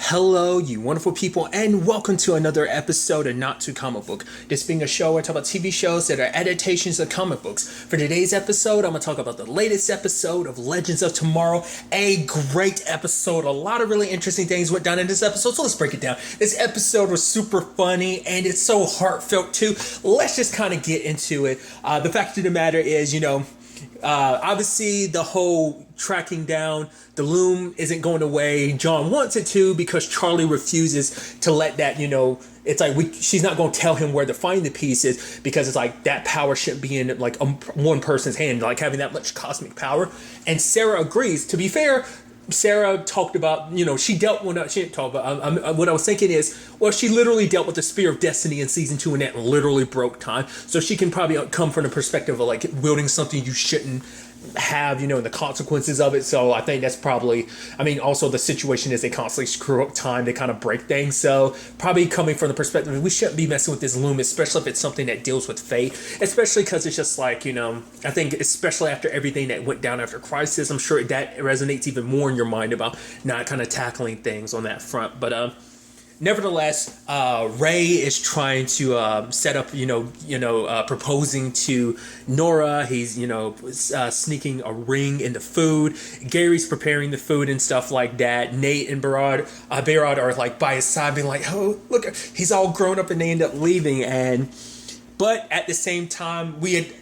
Hello, you wonderful people, and welcome to another episode of Not Too Comic Book. This being a show where I talk about TV shows that are adaptations of comic books. For today's episode, I'm going to talk about the latest episode of Legends of Tomorrow. A great episode. A lot of really interesting things went down in this episode, so let's break it down. This episode was super funny, and it's so heartfelt too. Let's just kind of get into it. The fact of the matter is, obviously the whole tracking down the loom isn't going away. John wants it to because Charlie refuses to let that, it's like she's not going to tell him where to find the pieces because it's like that power shouldn't be in like one person's hand, like having that much cosmic power. And Sarah agrees. To be fair, Sarah talked about, she dealt with, she didn't talk about, what I was thinking is, well, she literally dealt with the Spear of Destiny in season 2 and that literally broke time. So she can probably come from the perspective of like wielding something you shouldn't have, and the consequences of it. So I think that's probably, also the situation is they constantly screw up time, they kind of break things. So probably coming from the perspective, we shouldn't be messing with this loom, especially if it's something that deals with fate, especially because it's just like, I think especially after everything that went down after Crisis, I'm sure that resonates even more in your mind about not kind of tackling things on that front. But nevertheless, Ray is trying to set up, proposing to Nora. He's, sneaking a ring into food. Gary's preparing the food and stuff like that. Nate and Behrad are like by his side being like, oh, look, he's all grown up, and they end up leaving. But at the same time,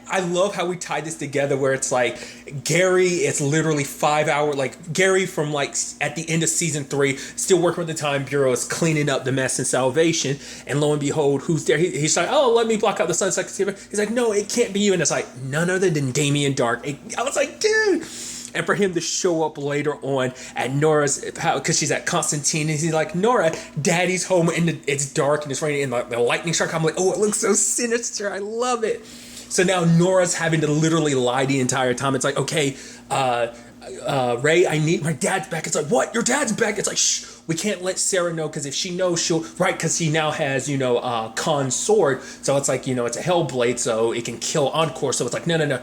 I love how we tied this together where it's like Gary, it's literally 5 hour, like Gary from like at the end of season 3, still working with the Time Bureau, is cleaning up the mess in Salvation. And lo and behold, who's there? He's like, oh, let me block out the sun so I can see it. He's like, no, it can't be you. And it's like, none other than Damien Dark. I was like, dude. And for him to show up later on at Nora's, because she's at Constantine, and he's like, Nora, Daddy's home, and it's dark, and it's raining, and the lightning strike. I'm like, oh, it looks so sinister. I love it. So now Nora's having to literally lie the entire time. It's like, okay, Ray, I need my dad's back. It's like, what? Your dad's back? It's like, shh. We can't let Sarah know because if she knows, because he now has, Khan's sword. So it's like, it's a Hellblade, so it can kill Encore. So it's like, no.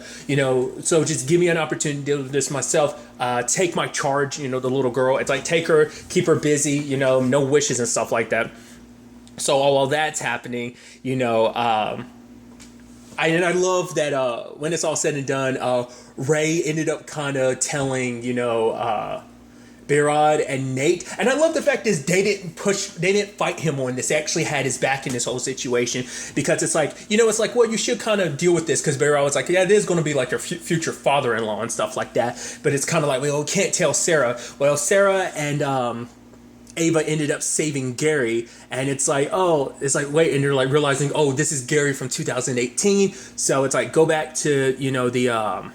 So just give me an opportunity to deal with this myself. Take my charge, the little girl. It's like, take her, keep her busy, no wishes and stuff like that. So all of that's happening, I love that when it's all said and done, Ray ended up kind of telling, Behrad and Nate. And I love the fact is they didn't fight him on this. They actually had his back in this whole situation because it's like, it's like, well, you should kind of deal with this because Behrad was like, yeah, it is going to be like your future father-in-law and stuff like that. But it's kind of like, well, we can't tell Sarah. Well, Sarah and Ava ended up saving Gary, and it's like, wait, and you're like realizing, oh, this is Gary from 2018. So it's like, go back to the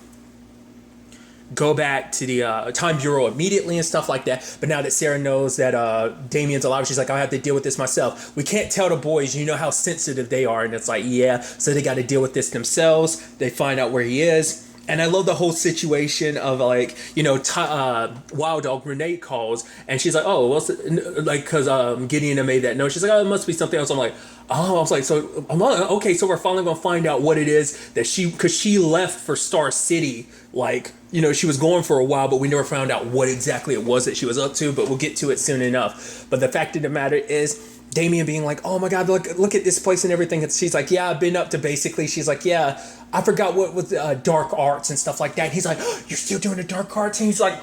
Time Bureau immediately and stuff like that. But now that Sarah knows that Damien's alive, she's like, I have to deal with this myself. We can't tell the boys, how sensitive they are. And it's like, yeah, so they got to deal with this themselves. They find out where he is. And I love the whole situation of like, Wild Dog Renee calls and she's like, oh, what's like, because Gideon made that note. She's like, oh, it must be something else. I'm like, oh, I was like, so I'm like, okay, so we're finally gonna find out what it is that because she left for Star City, like, she was going for a while, but we never found out what exactly it was that she was up to. But we'll get to it soon enough. But the fact of the matter is, Damien being like, oh my God, look at this place and everything. And she's like, yeah, I've been up to basically, she's like, yeah, I forgot what was dark arts and stuff like that. And he's like, oh, you're still doing the dark arts? And he's like,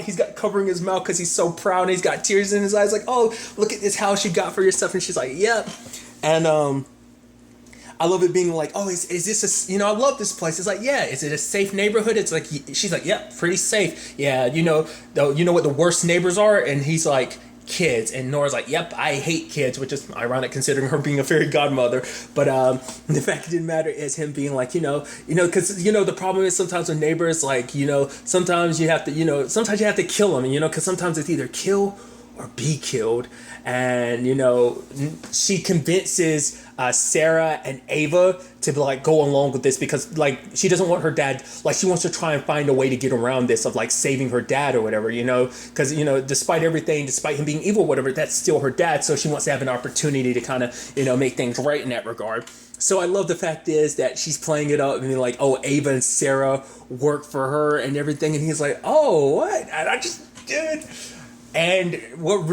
he's got covering his mouth because he's so proud and he's got tears in his eyes. Like, oh, look at this house you got for yourself. And she's like, yep. And I love it being like, oh, is this I love this place. It's like, yeah, is it a safe neighborhood? It's like, she's like, yeah, pretty safe. Yeah, you know what the worst neighbors are? And he's like, kids. And Nora's like, yep, I hate kids, which is ironic considering her being a fairy godmother. But the fact it didn't matter is him being like, because the problem is sometimes with neighbors, like, sometimes you have to kill them, because sometimes it's either kill or be killed. And she convinces Sarah and Ava to like go along with this because like she doesn't want her dad, like she wants to try and find a way to get around this of like saving her dad or whatever, because despite everything, despite him being evil, whatever, that's still her dad. So she wants to have an opportunity to kind of make things right in that regard. So I love the fact is that she's playing it up and like, oh, Ava and Sarah work for her and everything, and he's like, oh, what? And I just, dude, And what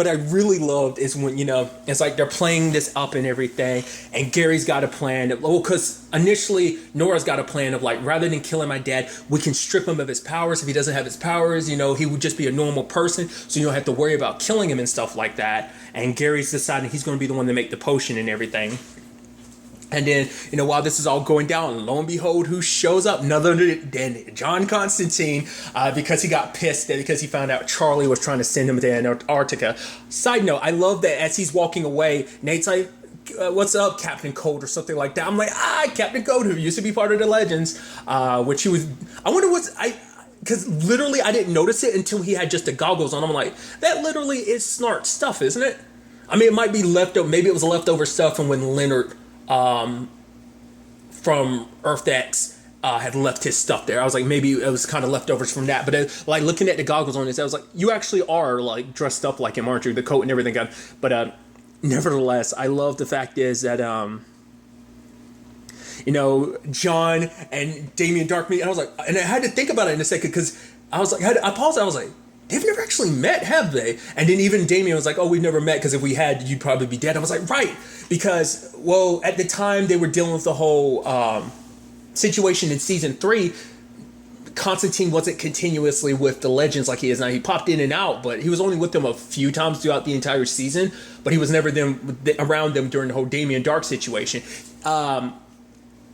I really loved is when, it's like they're playing this up and everything, and Gary's got a plan. Well, because initially Nora's got a plan of like, rather than killing my dad, we can strip him of his powers. If he doesn't have his powers, he would just be a normal person, so you don't have to worry about killing him and stuff like that. And Gary's deciding he's going to be the one to make the potion and everything. And then, while this is all going down, lo and behold, who shows up? None other than John Constantine, because he got pissed because he found out Charlie was trying to send him to Antarctica. Side note, I love that as he's walking away, Nate's like, what's up, Captain Cold, or something like that. I'm like, Captain Cold, who used to be part of the Legends, which he was, I wonder because literally I didn't notice it until he had just the goggles on. I'm like, that literally is Snart stuff, isn't it? I mean, it might be leftover, maybe it was leftover stuff from when Leonard from Earth X had left his stuff there. I was like, maybe it was kind of leftovers from that. But like looking at the goggles on this, I was like, you actually are like dressed up like him, aren't you? The coat and everything. But nevertheless, I love the fact is that John and Damien Dark meet. And I was like, and I had to think about it in a second because I was like, I paused. I was like, they've never actually met, have they? And then even Damien was like, oh, we've never met because if we had, you'd probably be dead. I was like, right. Because, well, at the time they were dealing with the whole situation in season 3, Constantine wasn't continuously with the Legends like he is now. He popped in and out, but he was only with them a few times throughout the entire season. But he was never around them during the whole Damien Dark situation.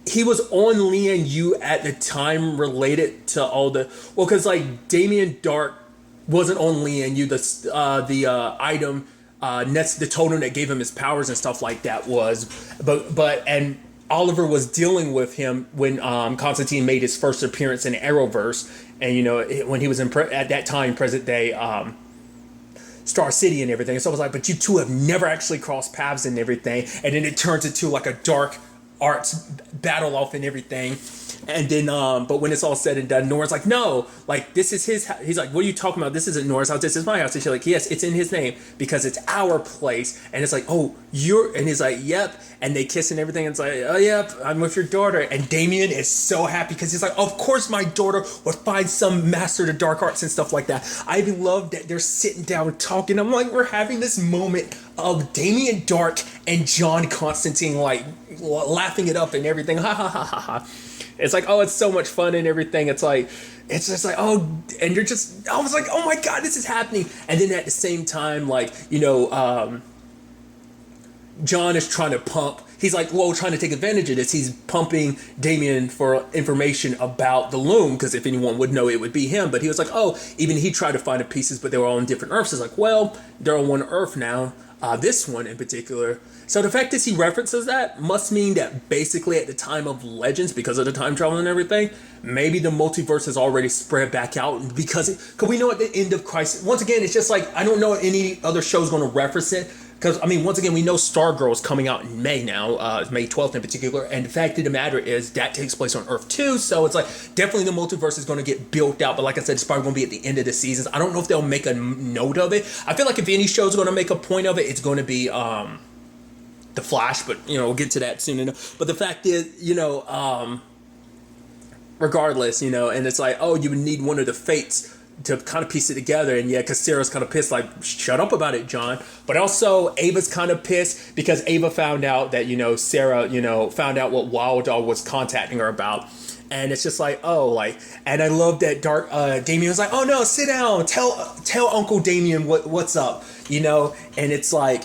He was on Lian Yu at the time related to all the... Well, because like Damien Dark wasn't on Lian Yu. The item... the totem that gave him his powers and stuff like that was, and Oliver was dealing with him when Constantine made his first appearance in Arrowverse, and when he was at that time present day Star City and everything. So I was like, but you two have never actually crossed paths and everything, and then it turns into like a dark arts battle off and everything. And then, but when it's all said and done, Nora's like, no, like, this is his house. He's like, what are you talking about? This isn't Nora's house. This is my house. And she's like, yes, it's in his name because it's our place. And it's like, oh, and he's like, yep. And they kiss and everything. And it's like, oh, yep, I'm with your daughter. And Damien is so happy because he's like, of course my daughter would find some master of the dark arts and stuff like that. I even love that they're sitting down talking. I'm like, we're having this moment of Damien Dark and John Constantine, like, laughing it up and everything. Ha, ha, ha, ha, ha. It's like, oh, it's so much fun and everything. It's just like, oh, and I was like, oh my God, this is happening. And then at the same time, like, John is trying to pump. He's like, well, trying to take advantage of this. He's pumping Damien for information about the loom, because if anyone would know, it would be him. But he was like, oh, even he tried to find the pieces, but they were all on different Earths. It's like, well, they're on one Earth now. This one in particular. So the fact that he references that must mean that basically at the time of Legends, because of the time travel and everything, maybe the multiverse has already spread back out because we know at the end of Crisis, once again, it's just like, I don't know if any other show's going to reference it. Because, I mean, once again, we know Stargirl is coming out in May now, May 12th in particular. And the fact of the matter is that takes place on Earth 2. So it's like, definitely the multiverse is going to get built out. But like I said, it's probably going to be at the end of the seasons. I don't know if they'll make a note of it. I feel like if any show's going to make a point of it, it's going to be The Flash. But, we'll get to that soon enough. But the fact is, regardless, and it's like, oh, you would need one of the fates to kind of piece it together. And yeah, because Sarah's kind of pissed, like, shut up about it, John. But also Ava's kind of pissed because Ava found out that, Sarah, found out what Wild Dog was contacting her about. And it's just like, oh, like, and I love that Damien was like, oh no, sit down, tell Uncle Damien what's up, and it's like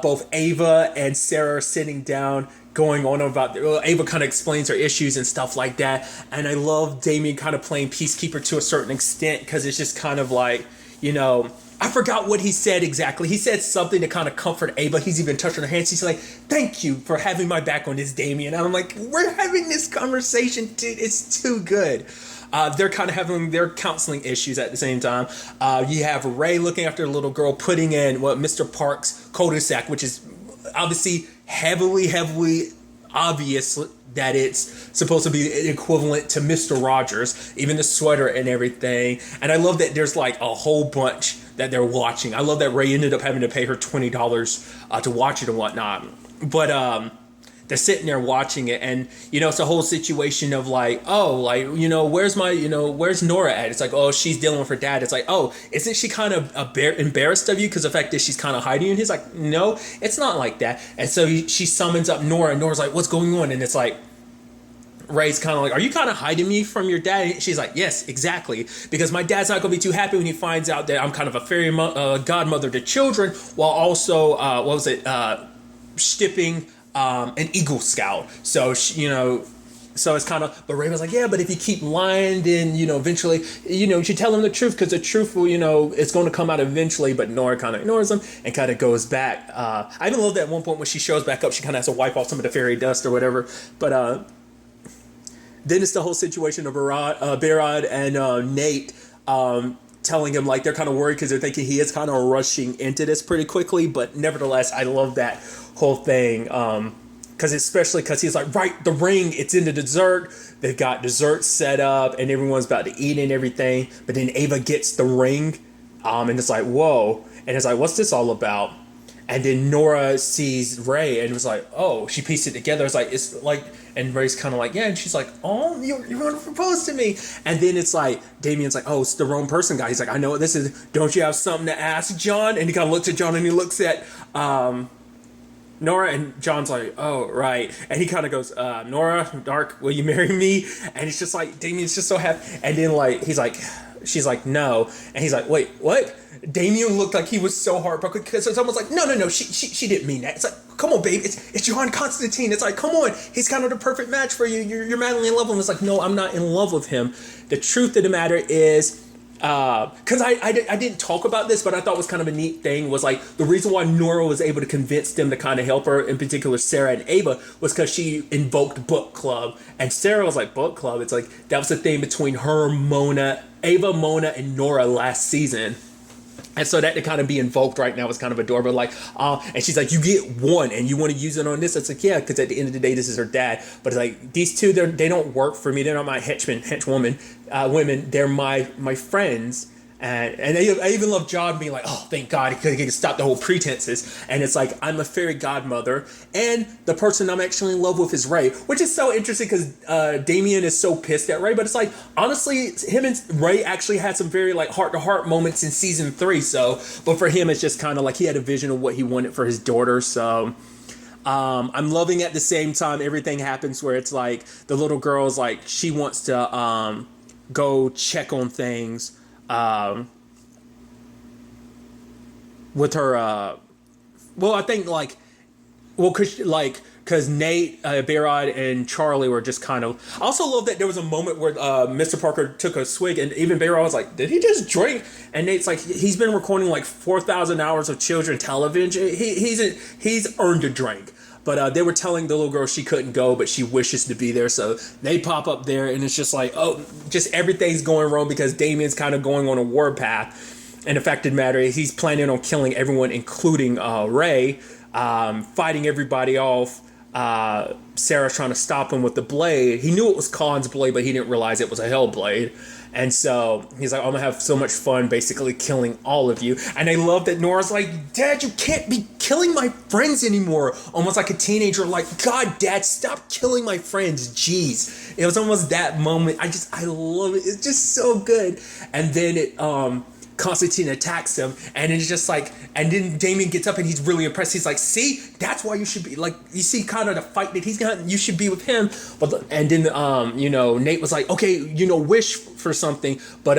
both Ava and Sarah are sitting down going on about, Ava kind of explains her issues and stuff like that. And I love Damien kind of playing peacekeeper to a certain extent, because it's just kind of like, I forgot what he said exactly. He said something to kind of comfort Ava. He's even touching her hands. He's like, thank you for having my back on this, Damien. And I'm like, we're having this conversation, dude. It's too good. They're kind of having their counseling issues at the same time. You have Ray looking after a little girl, putting in Mr. Park's Cul-De-Sac, which is obviously heavily obvious that it's supposed to be equivalent to Mr. Rogers, even the sweater and everything. And I love that there's like a whole bunch that they're watching. I love that Ray ended up having to pay her $20 to watch it and whatnot. But they're sitting there watching it, and it's a whole situation of like, oh, like, where's where's Nora at? It's like, oh, she's dealing with her dad. It's like, oh, isn't she kind of embarrassed of you because the fact that she's kind of hiding you? And he's like, no, it's not like that. And so she summons up Nora, and Nora's like, what's going on? And it's like, Ray's kind of like, are you kind of hiding me from your dad? And she's like, yes, exactly. Because my dad's not going to be too happy when he finds out that I'm kind of a fairy godmother to children, while also, stipping an Eagle Scout. So, so it's kind of, but Ray was like, yeah, but if you keep lying, then, eventually, you should tell him the truth, because the truth will, it's going to come out eventually. But Nora kind of ignores him and kind of goes back. I even love that at one point when she shows back up, she kind of has to wipe off some of the fairy dust or whatever. But, then it's the whole situation of Behrad and Nate telling him, like, they're kind of worried because they're thinking he is kind of rushing into this pretty quickly. But nevertheless, I love that whole thing, because especially because he's like, right, the ring, it's in the dessert. They've got dessert set up and everyone's about to eat and everything. But then Ava gets the ring, and it's like, whoa. And it's like, what's this all about? And then Nora sees Ray and was like, oh, she pieced it together. It's like, and Ray's kind of like, yeah. And she's like, oh, you're going to propose to me. And then it's like, Damien's like, oh, it's the wrong person guy. He's like, I know what this is. Don't you have something to ask John? And he kind of looks at John and he looks at Nora, and John's like, oh, right. And he kind of goes, Nora, Dark, will you marry me? And it's just like, Damien's just so happy. And then like, she's like, no. And he's like, wait, what? Damien looked like he was so heartbroken because someone's like, no, she didn't mean that. It's like, come on, babe, it's Johann Constantine. It's like, come on, he's kind of the perfect match for you. You're madly in love with him. It's like, no, I'm not in love with him. The truth of the matter is, because I didn't talk about this, but I thought was kind of a neat thing was like the reason why Nora was able to convince them to kind of help her, in particular Sarah and Ava, was because she invoked book club, and Sarah was like, book club. It's like that was the thing between her, Ava, Mona, and Nora last season. And so that to kind of be invoked right now is kind of adorable. Like, and she's like, you get one and you want to use it on this? It's like, yeah, because at the end of the day, this is her dad. But it's like, these two, they don't work for me. They're not my women. They're my friends. And I even love John being like, oh, thank God, he can stop the whole pretenses. And it's like, I'm a fairy godmother, and the person I'm actually in love with is Ray, which is so interesting because Damien is so pissed at Ray. But it's like, honestly, him and Ray actually had some very like heart-to-heart moments in season 3. So, but for him, it's just kind of like he had a vision of what he wanted for his daughter. So I'm loving at the same time everything happens where it's like the little girl's like, she wants to go check on things with her, I think like, because Nate, Behrad, and Charlie were just kind of. I also love that there was a moment where Mr. Parker took a swig, and even Behrad was like, "Did he just drink?" And Nate's like, "He's been recording like 4,000 hours of children television. He's earned a drink." But they were telling the little girl she couldn't go, but she wishes to be there. So they pop up there, and it's just like, oh, just everything's going wrong because Damien's kind of going on a war path. And the fact of the matter is he's planning on killing everyone, including Ray, fighting everybody off. Sarah's trying to stop him with the blade. He knew it was Khan's blade, but he didn't realize it was a hell blade. And so he's like, I'm gonna have so much fun basically killing all of you. And I love that Nora's like, Dad, you can't be killing my friends anymore. Almost like a teenager, like, God, Dad, stop killing my friends. Jeez. It was almost that moment. I love it. It's just so good. And then Constantine attacks him, and it's just like, and then Damien gets up and he's really impressed. He's like, see, that's why you should be like, you see kind of the fight that he's got, you should be with him. But and then Nate was like, okay, wish for something, but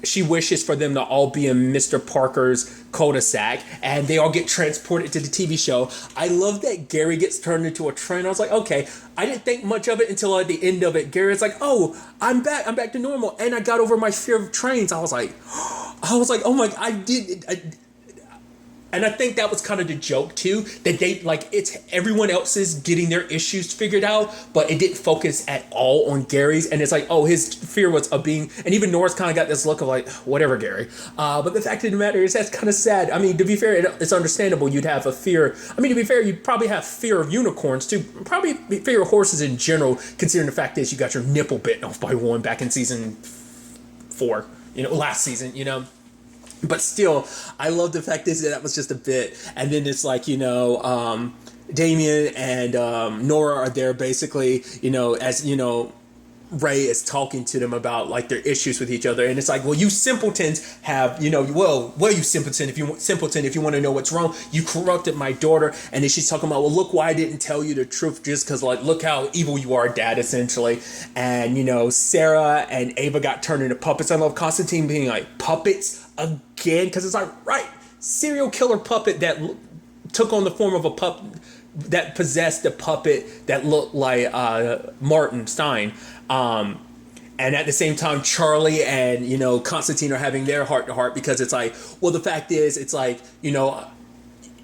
she wishes for them to all be in Mr. Parker's Cul-De-Sac, and they all get transported to the TV show. I love that Gary gets turned into a train. I was like, okay, I didn't think much of it until at the end of it. Gary's like, oh, I'm back to normal, and I got over my fear of trains. I was like, oh my, and I think that was kind of the joke too, that they like, it's everyone else's getting their issues figured out, but it didn't focus at all on Gary's. And it's like, oh, his fear was of being, and even Nora's kind of got this look of like, whatever, Gary. But the fact of the matter is that's kind of sad. I mean, to be fair, it's understandable you'd have a fear. I mean, to be fair, you'd probably have fear of unicorns too. Probably fear of horses in general, considering the fact is you got your nipple bitten off by one back in season 4, last season, But still, I love the fact is that was just a bit. And then it's like, Damien and Nora are there basically, as, Ray is talking to them about like their issues with each other, and it's like, well, you simpletons have, you simpleton, if you want to know what's wrong, you corrupted my daughter. And then she's talking about, well, look why I didn't tell you the truth, just because, like, look how evil you are, Dad, essentially. And Sarah and Ava got turned into puppets. I love Constantine being like, puppets again, because it's like, right, serial killer puppet that took on the form of a puppet that possessed a puppet that looked like Martin Stein. And at the same time, Charlie and, Constantine are having their heart to heart, because it's like, well, the fact is, it's like,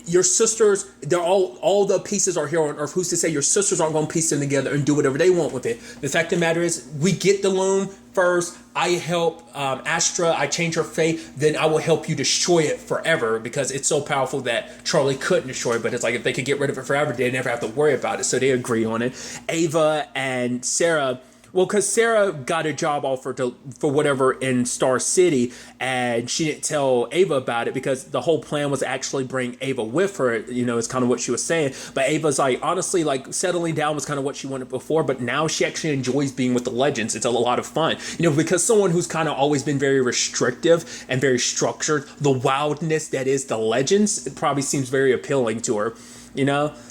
your sisters, they're all the pieces are here on Earth. Who's to say your sisters aren't going to piece them together and do whatever they want with it? The fact of the matter is, we get the loom first. I help Astra. I change her fate. Then I will help you destroy it forever, because it's so powerful that Charlie couldn't destroy it. But it's like, if they could get rid of it forever, they never have to worry about it. So they agree on it. Ava and Sarah. Well, because Sarah got a job offer for whatever in Star City, and she didn't tell Ava about it, because the whole plan was to actually bring Ava with her, is kind of what she was saying. But Ava's like, honestly, like, settling down was kind of what she wanted before, but now she actually enjoys being with the Legends. It's a lot of fun, because someone who's kind of always been very restrictive and very structured, the wildness that is the Legends, it probably seems very appealing to her.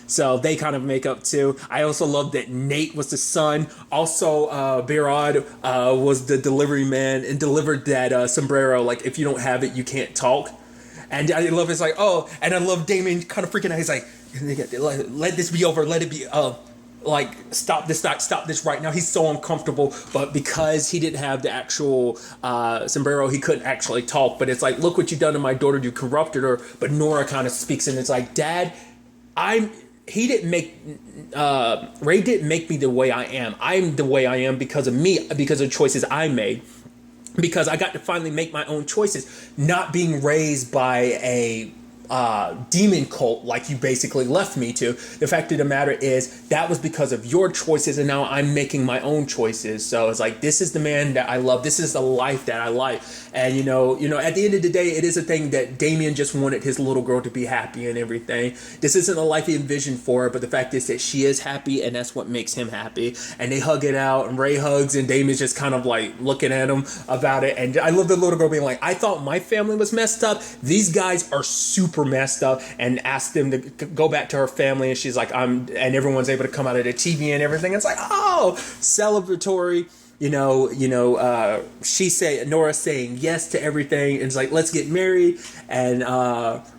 So they kind of make up too. I also love that Nate was the son. Also, Behrad was the delivery man and delivered that sombrero. Like, if you don't have it, you can't talk. And I love it's like, oh, and I love Damien kind of freaking out. He's like, let this be over. Let it be. Like, stop this right now. He's so uncomfortable, but because he didn't have the actual sombrero, he couldn't actually talk. But it's like, look what you've done to my daughter. You corrupted her. But Nora kind of speaks, and it's like, Dad, Ray didn't make me the way I am. I'm the way I am because of me, because of choices I made. Because I got to finally make my own choices, not being raised by a demon cult like you basically left me to. The fact of the matter is, that was because of your choices, and now I'm making my own choices. So it's like, this is the man that I love. This is the life that I like. And at the end of the day, it is a thing that Damien just wanted his little girl to be happy and everything. This isn't a life he envisioned for her, but the fact is that she is happy, and that's what makes him happy. And they hug it out, and Ray hugs, and Damien's just kind of like looking at him about it. And I love the little girl being like, I thought my family was messed up. These guys are super messed up, and asked them to go back to her family. And she's like, and everyone's able to come out of the TV and everything. It's like, oh, celebratory. She said, Nora saying yes to everything, and it's like, let's get married. And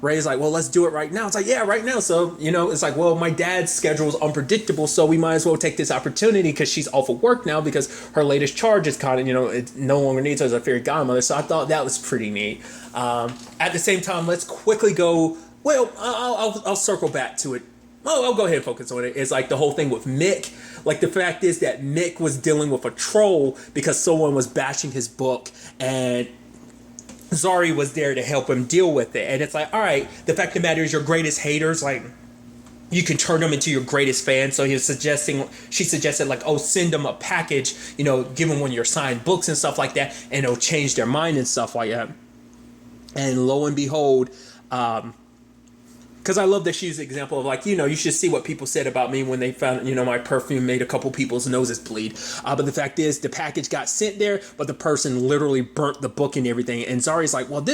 Ray's like, well, let's do it right now. It's like, yeah, right now. So it's like, well, my dad's schedule is unpredictable, so we might as well take this opportunity, because she's off of work now, because her latest charge is kind of, it no longer needs her as a fairy godmother. So I thought that was pretty neat. At the same time, let's quickly go. Well, I'll circle back to it. I'll go ahead and focus on it. It's like the whole thing with Mick. Like, the fact is that Mick was dealing with a troll because someone was bashing his book, and Zari was there to help him deal with it. And it's like, all right, the fact of the matter is, your greatest haters, like, you can turn them into your greatest fans. So she suggested like, oh, send them a package, give them one of your signed books and stuff like that, and it'll change their mind and stuff like that. And lo and behold, because I love that she used an example of like, you should see what people said about me when they found, my perfume made a couple people's noses bleed. But the fact is, the package got sent there, but the person literally burnt the book and everything. And Zari's like, well,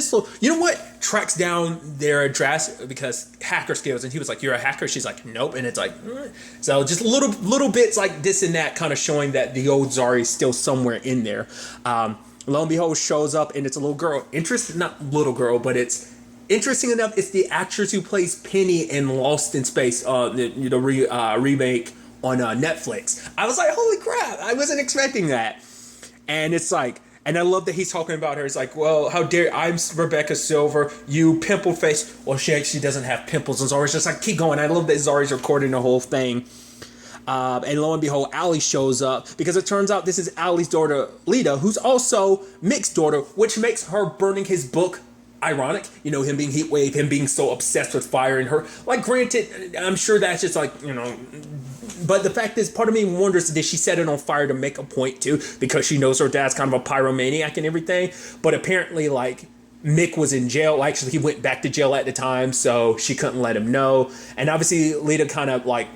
tracks down their address because hacker skills. And he was like, you're a hacker? She's like, nope. And it's like, so just little bits like this and that, kind of showing that the old Zari is still somewhere in there. Lo and behold, shows up, and it's a little girl. Not little girl, but it's interesting enough. It's the actress who plays Penny in Lost in Space, remake on Netflix. I was like, holy crap! I wasn't expecting that. And it's like, and I love that he's talking about her. It's like, well, how dare I'm Rebecca Silver, you pimple face. Well, she actually doesn't have pimples, and Zari's just like, keep going. I love that Zari's recording the whole thing. And lo and behold, Allie shows up, because it turns out this is Allie's daughter, Lita, who's also Mick's daughter, which makes her burning his book ironic. Him being Heatwave, him being so obsessed with fire, and her, like, granted, I'm sure that's just like, but the fact is, part of me wonders, did she set it on fire to make a point too, because she knows her dad's kind of a pyromaniac and everything? But apparently, like, Mick was in jail. Actually, he went back to jail at the time, so she couldn't let him know. And obviously, Lita kind of like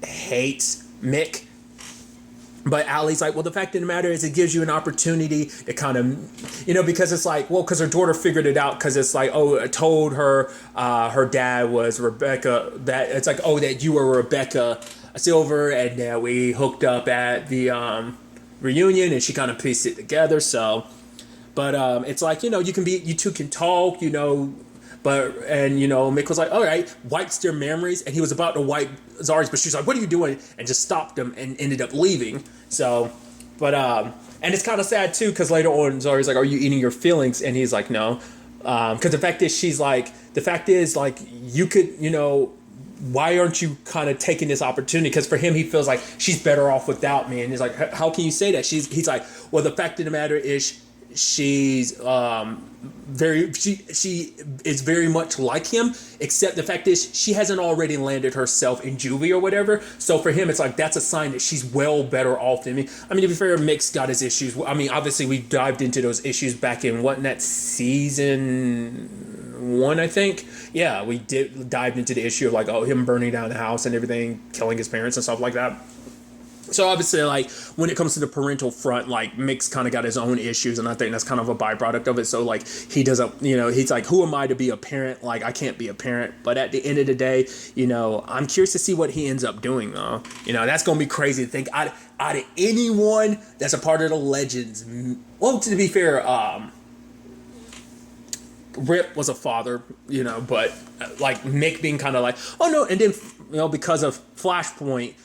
hates Mick. But Allie's like, well, the fact of the matter is it gives you an opportunity to kind of, because it's like, well, because her daughter figured it out, because it's like, oh, I told her her dad was Rebecca, that it's like, oh, that you were Rebecca Silver, and that we hooked up at the reunion, and she kind of pieced it together. So, but it's like, you two can talk, Mick was like, all right, wipes their memories, and he was about to wipe Zari's, but she's like, what are you doing? And just stopped him and ended up leaving. So, but, and it's kind of sad too, because later on, Zari's like, are you eating your feelings? And he's like, no. Because the fact is, you could, why aren't you kind of taking this opportunity? Because for him, he feels like she's better off without me. And he's like, how can you say that? He's like, well, the fact of the matter is, she's she is very much like him, except the fact is she hasn't already landed herself in juvie or whatever. So for him, it's like that's a sign that she's well better off than me. I mean, to be fair, Mick's got his issues. I mean, obviously we dived into those issues back in that season 1, I think. Yeah, we dived into the issue of like, oh, him burning down the house and everything, killing his parents and stuff like that. So obviously, like, when it comes to the parental front, like, Mick's kind of got his own issues, and I think that's kind of a byproduct of it. So, like, he doesn't, he's like, who am I to be a parent? Like, I can't be a parent. But at the end of the day, I'm curious to see what he ends up doing, though. That's going to be crazy to think. Out of anyone that's a part of the Legends, well, to be fair, Rip was a father, but, like, Mick being kind of like, oh, no, and then, because of Flashpoint,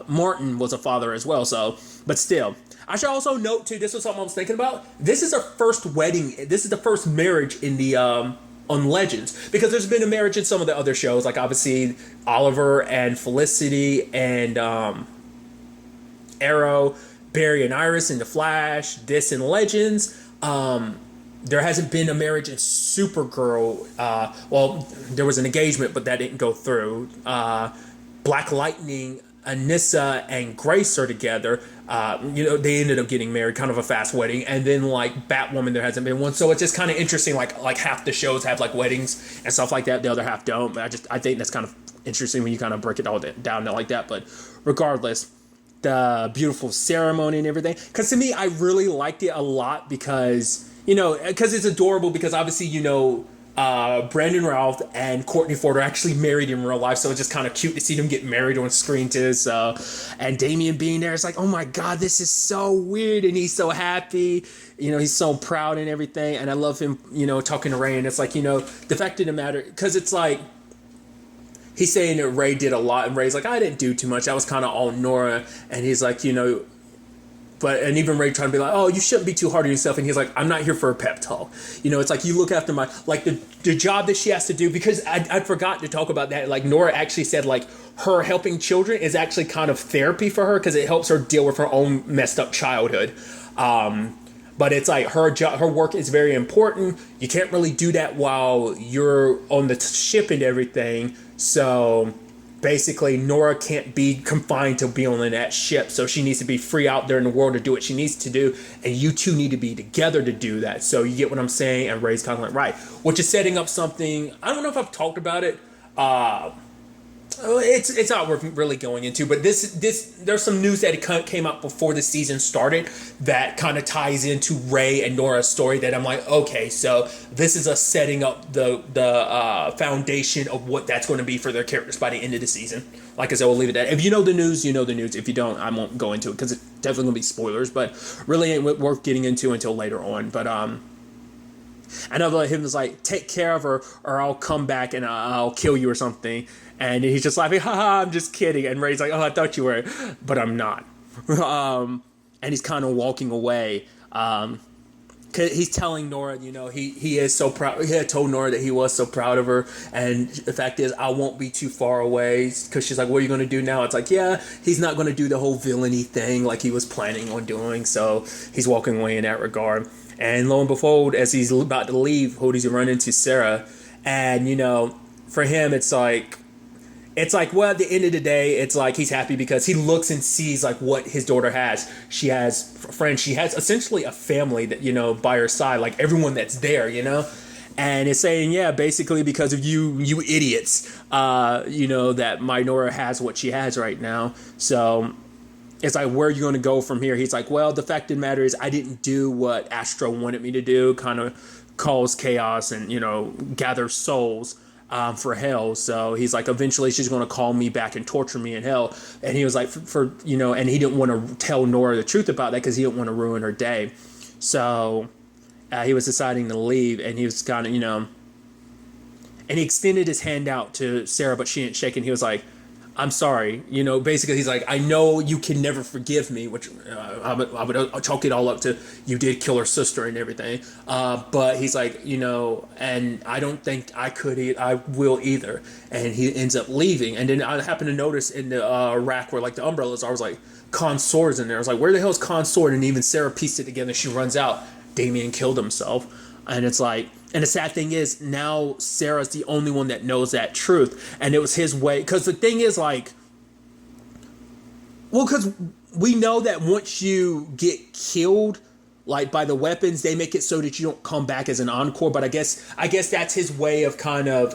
Martin was a father as well, so, but still. I should also note, too, this was something I was thinking about. This is our first wedding. This is the first marriage in the, on Legends. Because there's been a marriage in some of the other shows, like, obviously, Oliver and Felicity and, Arrow, Barry and Iris in The Flash, this in Legends. There hasn't been a marriage in Supergirl. Well, there was an engagement, but that didn't go through. Black Lightning, Anissa and Grace are together. They ended up getting married, kind of a fast wedding. And then like Batwoman, there hasn't been one. So it's just kind of interesting. Like half the shows have like weddings and stuff like that. The other half don't. But I think that's kind of interesting when you kind of break it all down like that. But regardless, the beautiful ceremony and everything. Because to me, I really liked it a lot because it's adorable. Because obviously, Brandon Routh and Courtney Ford are actually married in real life, so it's just kind of cute to see them get married on screen too. So, and Damian being there, it's like, oh my god, this is so weird, and he's so happy. He's so proud and everything, and I love him. Talking to Ray, and it's like, the fact of the matter, because it's like he's saying that Ray did a lot, and Ray's like, I didn't do too much. I was kind of all Nora, and he's like, and even Ray trying to be like, oh, you shouldn't be too hard on yourself. And he's like, I'm not here for a pep talk. It's like, you look after the job that she has to do, because I forgot to talk about that. Like, Nora actually said, like, her helping children is actually kind of therapy for her, because it helps her deal with her own messed up childhood. But it's like her work is very important. You can't really do that while you're on the ship and everything. So basically, Nora can't be confined to being on that ship, so she needs to be free out there in the world to do what she needs to do, and you two need to be together to do that. So you get what I'm saying? And Ray's kind of like, right, which is setting up something. I don't know if I've talked about it. It's not worth really going into, but this there's some news that came out before the season started that kind of ties into Ray and Nora's story, that I'm like, okay, so this is a setting up the foundation of what that's going to be for their characters by the end of the season. Like I said, we'll leave it at that. If you know the news, you know the news. If you don't, I won't go into it, because it's definitely going to be spoilers, but really ain't worth getting into until later on. But I know him was like, take care of her or I'll come back and I'll kill you or something. And he's just laughing, haha, I'm just kidding. And Ray's like, oh, I thought you were, but I'm not. And he's kind of walking away. He's telling Nora, he is so proud. He had told Nora that he was so proud of her. And the fact is, I won't be too far away. Because she's like, what are you going to do now? It's like, yeah, he's not going to do the whole villainy thing like he was planning on doing. So he's walking away in that regard. And lo and behold, as he's about to leave, who does he run into? Sarah. And, for him, it's like, well, at the end of the day, it's like he's happy because he looks and sees like what his daughter has. She has friends. She has essentially a family that, by her side, like everyone that's there, And it's saying, yeah, basically because of you idiots, that Minora has what she has right now. So it's like, where are you going to go from here? He's like, well, the fact of the matter is I didn't do what Astro wanted me to do, kind of cause chaos and, gather souls for hell. So he's like, eventually she's going to call me back and torture me in hell. And he was like, and he didn't want to tell Nora the truth about that because he didn't want to ruin her day. So he was deciding to leave, and he was kind of, and he extended his hand out to Sarah, but she didn't shake it. He was like, I'm sorry. Basically he's like, I know you can never forgive me, which I would chalk it all up to you did kill her sister and everything. But he's like, and I don't think I will either. And he ends up leaving. And then I happened to notice in the rack where like the umbrellas are, I was like, Khan's sword's in there. I was like, where the hell is Khan's sword? And even Sarah pieced it together. She runs out. Damien killed himself. And it's like, and the sad thing is now Sarah's the only one that knows that truth. And it was his way. Because the thing is like, well, because we know that once you get killed, like by the weapons, they make it so that you don't come back as an encore. But I guess that's his way of kind of,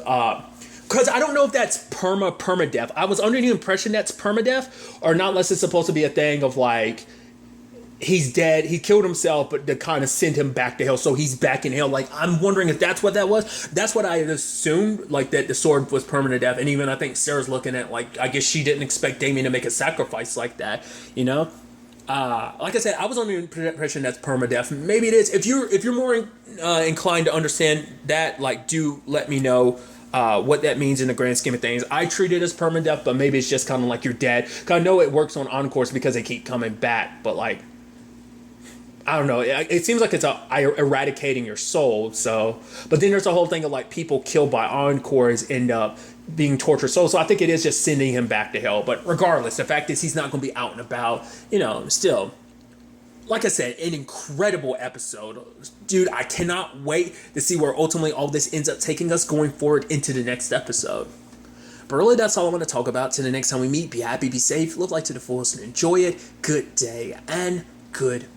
because I don't know if that's permadeath. I was under the impression that's permadeath, or not, unless it's supposed to be a thing of like, he's dead, he killed himself, but to kind of send him back to hell, so he's back in hell. Like, I'm wondering if that's what that was. That's what I had assumed, like, that the sword was permanent death. And even I think Sarah's looking at, like, I guess she didn't expect Damien to make a sacrifice like that, Like I said, I was under the impression that's permadeath. Maybe it is. If you're more inclined to understand that, like, do let me know what that means in the grand scheme of things. I treat it as permadeath, but maybe it's just kind of like you're dead. Cause I know it works on encores because they keep coming back, but like, I don't know. It seems like it's eradicating your soul. So, but then there's a whole thing of like people killed by encores end up being tortured souls. So I think it is just sending him back to hell. But regardless, the fact is he's not going to be out and about. Still, like I said, an incredible episode, dude. I cannot wait to see where ultimately all this ends up taking us going forward into the next episode. But really, that's all I want to talk about. Till the next time we meet, be happy, be safe, live life to the fullest, and enjoy it. Good day and good